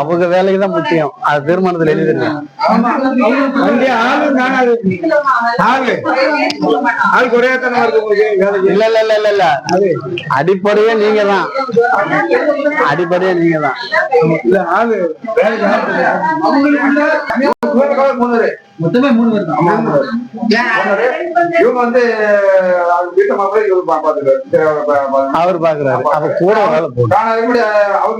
அவங்க வேலைக்குதான் முக்கியம். அது திருமணத்துல எழுதிருக்கேன். இல்ல இல்ல இல்ல இல்ல இல்ல, அடிப்படையே நீங்க தான். அடிப்படையே நீங்க தான். மொத்தமே 3 பேர் தான். இவங்க வந்து வீட்டு மாப்பிள்ளை இவரு அவர் பாக்குறாரு. அப்ப கூட அவருக்கு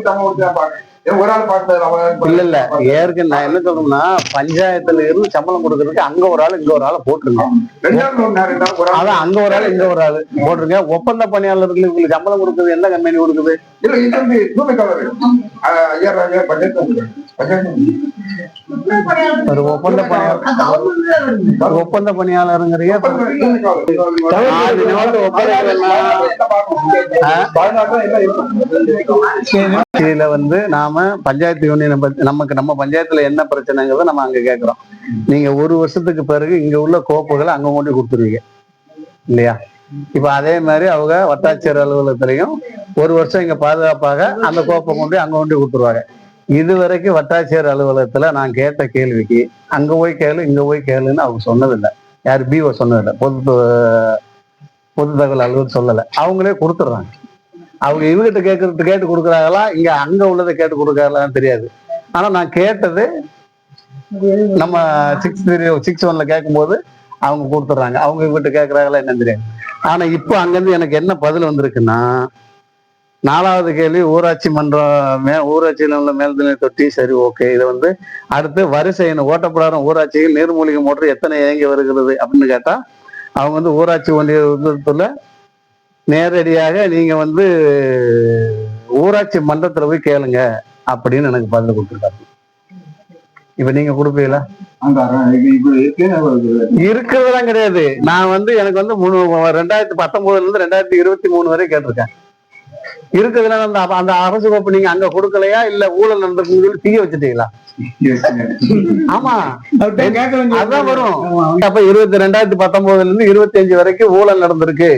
தம்ம பாக்குறேன். ஒரு ஆள் பாக்குறது இல்ல இல்ல. ஏற்கனவே நான் என்ன சொல்றேன்னா, பஞ்சாயத்துல இருந்து சம்பளம் கொடுக்கறதுக்கு அங்க ஒரு ஆள் இங்க ஒரு ஆளை போட்டுருங்க. அதான் அங்க ஒரு ஆள் இங்க ஒரு ஆள் போட்டுருங்க. ஒப்பந்த பணியாளர்களுக்கு உங்களுக்கு சம்பளம் கொடுக்குறது எந்த கம்பெனி கொடுக்குது? இல்ல இது வந்து பூமி கவர் 5000 பட்ஜெட் ஒரு ஒப்பந்த பணியாளர், ஒப்பந்த பணியாளருங்கிறீங்க. இதுல வந்து நாம பஞ்சாயத்து யூனியன் நமக்கு நம்ம பஞ்சாயத்துல என்ன பிரச்சனைங்கிறத நம்ம அங்க கேட்கிறோம். நீங்க ஒரு வருஷத்துக்கு பிறகு இங்க உள்ள கோப்புகளை அங்க கொண்டு கொடுத்துருவீங்க இல்லையா? இப்ப அதே மாதிரி அவங்க வட்டாட்சியர் அலுவலகத்திலையும் ஒரு வருஷம் இங்க பாதுகாப்பாக அந்த கோப்பை கொண்டு அங்க கொண்டு கொடுத்துருவாங்க. இது வரைக்கும் வட்டாட்சியர் அலுவலகத்துல நான் கேட்ட கேள்விக்கு அங்க போய் கேளு இங்க போய் கேளுன்னு அவங்க சொன்னதில்லை. யாரு பிஓ சொன்னதில்லை, பொது தகவல் அலுவலர் சொல்லலை. அவங்களே கொடுத்துட்றாங்க. அவங்க இவங்கிட்ட கேட்டு கொடுக்குறாங்களா, இங்க அங்க உள்ளதை கேட்டு கொடுக்குறாங்களான்னு தெரியாது. ஆனா நான் கேட்டது நம்ம 631 கேட்கும்போது அவங்க கொடுத்துட்றாங்க. அவங்க இவங்கிட்ட கேட்கறாங்களா என்னன்னு தெரியாது. ஆனா இப்போ அங்கிருந்து எனக்கு என்ன பதில் வந்திருக்குன்னா, 4வது கேள்வி ஊராட்சி மன்றம் ஊராட்சியில் உள்ள மேல்நிலை தொட்டி சரி ஓகே. இதை வந்து அடுத்து வரிசை ஓட்டப்பிடாரம் ஊராட்சியில் நீர்மூழ்கி மோட்டர் எத்தனை இயங்கி வருகிறது அப்படின்னு கேட்டா, அவங்க வந்து ஊராட்சி ஒன்றியத்துல நேரடியாக நீங்க வந்து ஊராட்சி மன்றத்துல போய் கேளுங்க அப்படின்னு எனக்கு பதில் கொடுத்துருக்காரு. இப்ப நீங்க கொடுப்பீங்களா? இருக்கிறதெல்லாம் கிடையாது. நான் வந்து எனக்கு வந்து 2019 இருந்து 2023 வரை கேட்டிருக்கேன். இருக்குதுன்னா அந்த அரசு கோப்பு நீங்க அங்க கொடுக்கலையா, இல்ல ஊழல் நடந்திருக்கு தீய வச்சுட்டீங்களா? ஆமா, அதான் வரும். அப்ப 2019 இருந்து 25 வரைக்கும் ஊழல் நடந்திருக்கு.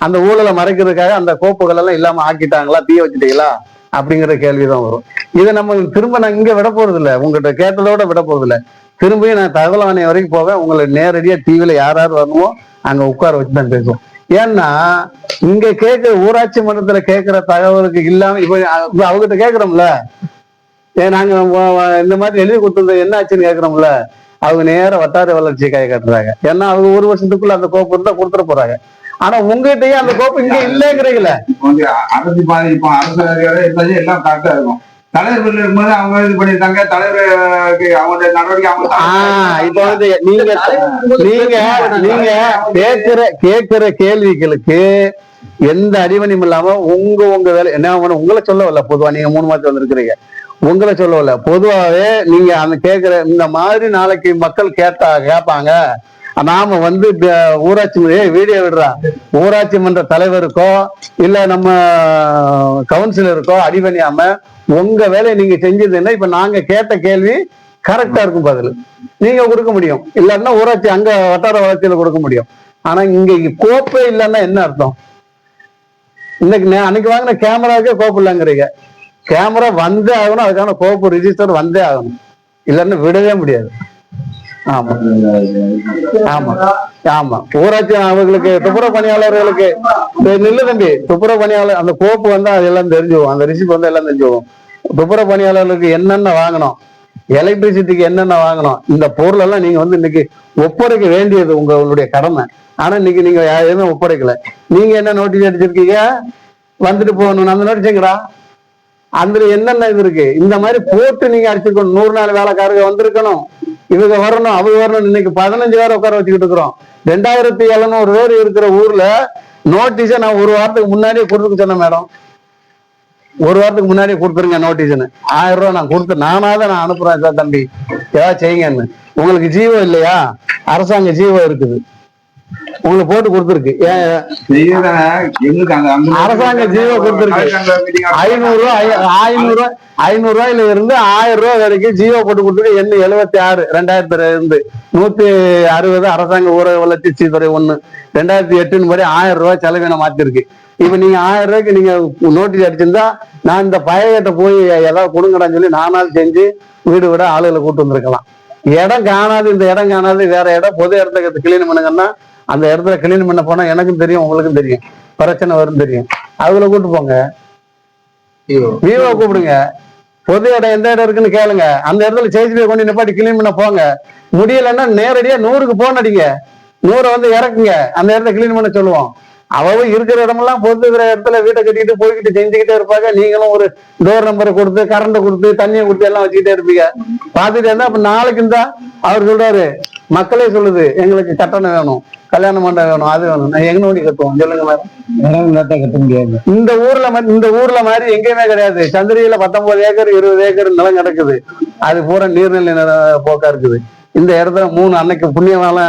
அந்த ஊழலை மறைக்கிறதுக்காக அந்த கோப்புகள் எல்லாம் இல்லாம ஆக்கிட்டாங்களா, தீய வச்சுட்டீங்களா அப்படிங்கிற கேள்விதான் வரும். இதை நம்ம திரும்ப நான் இங்க விட போறது இல்லை, உங்ககிட்ட கேட்டதோட விட போறது இல்லை. திரும்பியும் நான் தகவல் ஆணையம் வரைக்கும் போவேன். உங்களை நேரடியா டிவில யார் வரணுமோ அங்க உட்கார வச்சுதான் பேசுவோம். ஏன்னா இங்க கேட்கிற ஊராட்சி மன்றத்துல கேட்கிற தகவலுக்கு இல்லாம இப்ப அவங்ககிட்ட கேட்கிறோம்ல, நாங்க இந்த மாதிரி எழுதி கொடுத்தது என்ன ஆச்சுன்னு கேட்கிறோம்ல, அவங்க நேரம் வட்டார வளர்ச்சியை கை காட்டுறாங்க. ஏன்னா அவங்க ஒரு வருஷத்துக்குள்ள அந்த கோப்பு இருந்தா கொடுத்துட போறாங்க. ஆனா உங்ககிட்டயே அந்த கோப்பு இங்க இல்லைங்கிறீங்களே. அரசு இப்போ அரசு எல்லாம் கரெக்டா இருக்கும். தலைவர் இருக்கும்போது அவங்க இது பண்ணிருக்காங்க. தலைவருக்கு அவங்க நடவடிக்கை இப்ப வந்து நீங்க கேட்கிற கேள்விகளுக்கு எந்த அறிவணியும் இல்லாம உங்க வேலை என்ன உங்களை சொல்ல வரல. பொதுவா நீங்க 3 மாதம் வந்திருக்கிறீங்க, உங்களை சொல்ல வரல. பொதுவாவே நீங்க அந்த கேட்கிற இந்த மாதிரி நாளைக்கு மக்கள் கேட்பாங்க. நாம வந்து ஊராட்சி வீடியோ விடுறா ஊராட்சி மன்ற தலைவருக்கோ இல்ல நம்ம கவுன்சிலருக்கோ அடிபணியாம உங்க வேலையை நீங்க செஞ்சதுன்னா இப்ப நாங்க கேட்ட கேள்வி கரெக்டா இருக்கும் பதில் நீங்க கொடுக்க முடியும். இல்லன்னா ஊராட்சி அங்க வட்டார வளர்ச்சியில கொடுக்க முடியும். ஆனா இங்க கோப்பே இல்லைன்னா என்ன அர்த்தம்? இன்னைக்கு அன்னைக்கு வாங்கின கேமராவுக்கே கோப்பு இல்லைங்கிறீங்க. கேமரா வந்தே ஆகணும், அதுக்கான கோப்பு ரிஜிஸ்டர் வந்தே ஆகணும், இல்லைன்னா விடவே முடியாது. ஆமா ஆமா ஆமா. ஊராட்சி அவர்களுக்கு துப்புரவு பணியாளர்களுக்கு நில்லு தம்பி, துப்புரவு பணியாளர் அந்த கோப்பு வந்தா அதெல்லாம் தெரிஞ்சுவோம், அந்த ரிசிப்ட் வந்து எல்லாம் தெரிஞ்சுவோம். துப்புரவு பணியாளர்களுக்கு என்னென்ன வாங்கணும், எலக்ட்ரிசிட்டிக்கு என்னென்ன வாங்கணும், இந்த பொருள் எல்லாம் நீங்க வந்து இன்னைக்கு ஒப்படைக்க வேண்டியது உங்களுடைய கடமை. ஆனா இன்னைக்கு நீங்க எதுவுமே ஒப்படைக்கல. நீங்க என்ன நோட்டீஸ் அடிச்சிருக்கீங்க, வந்துட்டு போகணும் அந்த நோட்டீஸுங்கடா, அதுல என்னென்ன இது இருக்கு இந்த மாதிரி போட்டு நீங்க அடிச்சிருக்கணும். 100 நாள் வேலைக்காரங்க வந்திருக்கணும், இவங்க வரணும் அவங்க வரணும். இன்னைக்கு 15 பேர் உட்கார வச்சுக்கிட்டு இருக்கிறோம். 2700 பேர் இருக்கிற ஊர்ல நோட்டீஸை நான் ஒரு வாரத்துக்கு முன்னாடியே கொடுத்துக்க சொன்னேன் மேடம். ஒரு வாரத்துக்கு முன்னாடியே கொடுத்துருங்க நோட்டீஸ்ன்னு. 1000 ரூபாய் நான் கொடுத்து நானாதான் நான் அனுப்புறேன் சார் தம்பி ஏதாவது செய்யுங்கன்னு. உங்களுக்கு ஜீவோ இல்லையா? அரசாங்க ஜீவோ இருக்குது. உங்களுக்கு போட்டு கொடுத்துருக்கு. எங்களுக்கு அரசாங்கம் ஜீவோ கொடுத்துருக்கு. 500 இருந்து 1000 ரூபாய் வரைக்கும் ஜீவோ போட்டு கொடுத்துருக்கு. எண்ணு 76 2000 160 அரசாங்க ஊரக வளர்ச்சி துறை 1 2008 படி 1000 ரூபாய் செலவின மாத்திருக்கு. இப்ப நீங்க 1000 ரூபாய்க்கு நீங்க நோட்டீஸ் அடிச்சிருந்தா நான் இந்த பயகிட்ட போய் ஏதாவது கொடுங்கடான்னு சொல்லி நானால் செஞ்சு வீடு விட ஆளுகளை கூட்டு வந்திருக்கலாம். இடம் காணாது, இந்த இடம் காணாது, வேற இடம் பொது இடத்த கிளீன் பண்ணுங்கன்னா அந்த இடத்துல கிளீன் பண்ண போனா எனக்கும் தெரியும், உங்களுக்கும் தெரியும், பிரச்சனை வரும் தெரியும். அதுல கூட்டு போங்க, விவோ கூப்பிடுங்க, பொது இடம் எந்த இடம் இருக்குன்னு கேளுங்க, அந்த இடத்துல சேஜ் கொண்டு நிப்பாட்டி கிளீன் பண்ண போங்க. முடியலைன்னா நேரடியா 100க்கு போன் அடிங்க, 100 வந்து இறக்குங்க, அந்த இடத்த கிளீன் பண்ண சொல்லுவோம். அவ இருக்கிற இடமெல்லாம் பொது இருக்கிற இடத்துல வீட்டை கட்டிட்டு போய்கிட்டு செஞ்சுக்கிட்டே இருப்பாங்க. நீங்களும் ஒரு டோர் நம்பரை கொடுத்து கரண்ட் கொடுத்து தண்ணியை கொடுத்து எல்லாம் வச்சுக்கிட்டே இருப்பீங்க. பார்த்துட்டு இருந்தா அப்ப நாளைக்கு இருந்தா அவர் சொல்றாரு, மக்களே சொல்லுது எங்களுக்கு கட்டணம் வேணும், கல்யாண மண்டபம் வேணும், அது வேணும், நான் எங்க நோண்டி கட்டுவோம் சொல்லுங்க மேடம். கட்ட முடியாது. இந்த ஊர்ல மாதிரி எங்கேயுமே கிடையாது. சந்திரியில 19 ஏக்கர் 20 ஏக்கர் நிலம் கிடக்குது. அது பூரா நீர்நிலை போக்கா இருக்குது. இந்த இடத்துல 3 அன்னைக்கு புண்ணியமால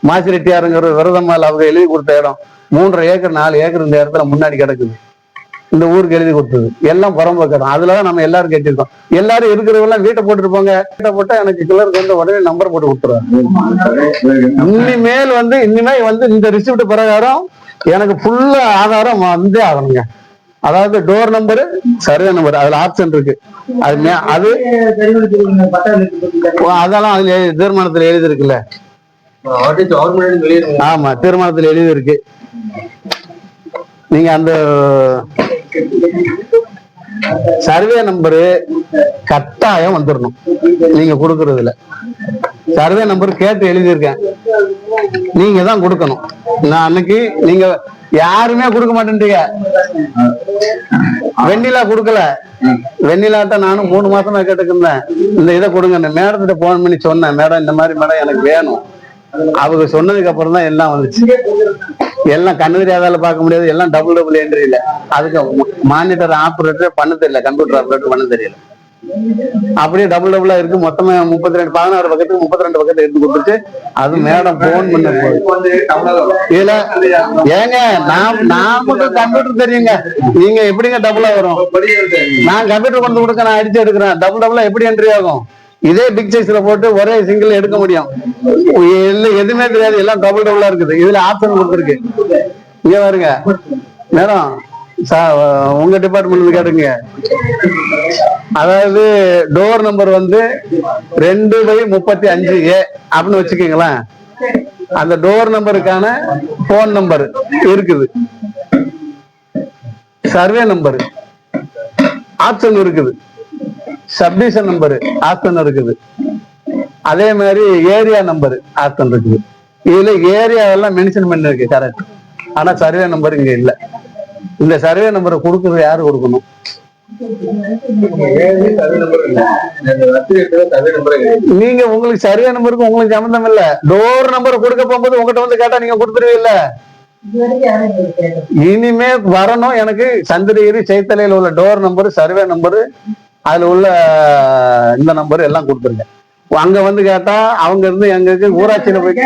மாசிரெட்டியாருங்கிற விரதமால அவங்க எழுதி கொடுத்த இடம் 3.5 ஏக்கர் 4 ஏக்கர் இந்த இடத்துல முன்னாடி கிடக்குது. இந்த ஊருக்கு எழுதி கொடுத்தது எல்லாம் புறம்போக்கு இடம். அதுலதான் நம்ம எல்லாரும் கேட்டிருக்கோம். எல்லாரும் இருக்கிறவங்க வீட்டை போட்டுருப்பாங்க. வீட்டை போட்டா எனக்கு கிளருக்கு வந்து உடனே நம்பர் போட்டு கொடுத்துருவாங்க. இனிமேல் வந்து இந்த ரிசிப்ட் பிரகாரம் எனக்கு ஃபுல்லா ஆதாரம் வந்தே ஆகணுங்க. அதாவது டோர் நம்பரு, சர்வே நம்பர், அதுல ஆப்ஷன் இருக்கு. அது அதெல்லாம் அதுல தீர்மானத்துல எழுதி இருக்குல்ல. ஆமா, தீர்மானத்துல எழுதி இருக்கு. நீங்க அந்த சர்வே நம்பரு கட்டாயம் வந்துடணும். நீங்க கொடுக்கறதுல சர்வே நம்பர் கேட்டு எழுதியிருக்கேன், நீங்க தான் கொடுக்கணும். நான் அன்னைக்கு நீங்க யாருமே கொடுக்க மாட்டேன்றீங்க. வெண்ணிலா கொடுக்கல. வெண்ணிலாட்ட நானும் 3 மாசமா கேட்டுக்கிருந்தேன், இந்த இதை கொடுங்க. மேடத்திட்ட போன் பண்ணி சொன்னேன், மேடம் இந்த மாதிரி மேடம் எனக்கு வேணும். அவங்க சொன்னதுக்கு அப்புறம் தான் எல்லாம் வந்துச்சு. எல்லாம் கண்ணு தெரியாதால பார்க்க முடியாது, எல்லாம் டபுள் என்ட்ரி இல்ல. அதுக்கு மானிட்டர் ஆப்ரேட்டர் பண்ண தெரியல, கம்ப்யூட்டர் ஆப்ரேட்டர் பண்ண தெரியல. அப்படியே டபுளா இருக்கு. மொத்தமா 16 பக்கத்துக்கு 32 பக்கத்தை எடுத்து கொடுத்துட்டு அது மேடம் போன் பண்ண இதுல ஏங்க நமக்கு கம்ப்யூட்டர் தெரியுங்க, நீங்க எப்படிங்க டபுளா வரும்? நான் கம்ப்யூட்டர் கொண்டு கொடுக்க நான் அடிச்சு எடுக்கிறேன். டபுளா எப்படி என்ட்ரி ஆகும்? இதே பிக் சைஸ்ல போட்டு ஒரே சிங்கிள் எடுக்க முடியும். எதுவுமே தெரியாது, எல்லாம் டபுளா இருக்குது. இதுல ஆப்ஷன் கொடுத்துருக்கு. இங்க பாருங்க மேடம், உங்க டிபார்ட்மெண்ட் கேட்டுங்க. அதாவது டோர் நம்பர் வந்து 2/35A அப்படின்னு வச்சுக்கீங்களேன். அந்த டோர் நம்பருக்கான போன் நம்பர் இருக்குது, சர்வே நம்பர் ஆப்ஷன் இருக்குது, சப்டிவிஷன் நம்பர் ஆப்ஷன் இருக்குது, அதே மாதிரி ஏரியா நம்பர் ஆப்ஷன் இருக்குது. இதுல ஏரியா எல்லாம் மென்ஷன் பண்ணிருக்கு கரெக்ட். ஆனா சர்வே நம்பர் இங்க இல்ல. இந்த சர்வே நம்பரை கொடுக்கறது யாரு கொடுக்கணும்? நீங்க உங்களுக்கு சர்வே நம்பருக்கு உங்களுக்கு சம்பந்தம் இல்ல. டோர் நம்பர் கொடுக்க போகும்போது உங்ககிட்ட வந்து கேட்டா நீங்க கொடுத்துருவீல்ல. இனிமே வரணும் எனக்கு சந்திரகிரி செய்தலையில் உள்ள டோர் நம்பரு, சர்வே நம்பரு, அதுல உள்ள இந்த நம்பர் எல்லாம் கொடுத்துருங்க. அங்க வந்து கேட்டா அவங்க இருந்து எங்களுக்கு ஊராட்சியில போய்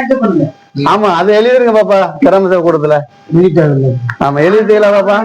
ஆமா அதை எழுதிருங்க பாப்பா, கிராம சேவை கூடத்துல. ஆமா எழுதிட்டீங்களா பாப்பா?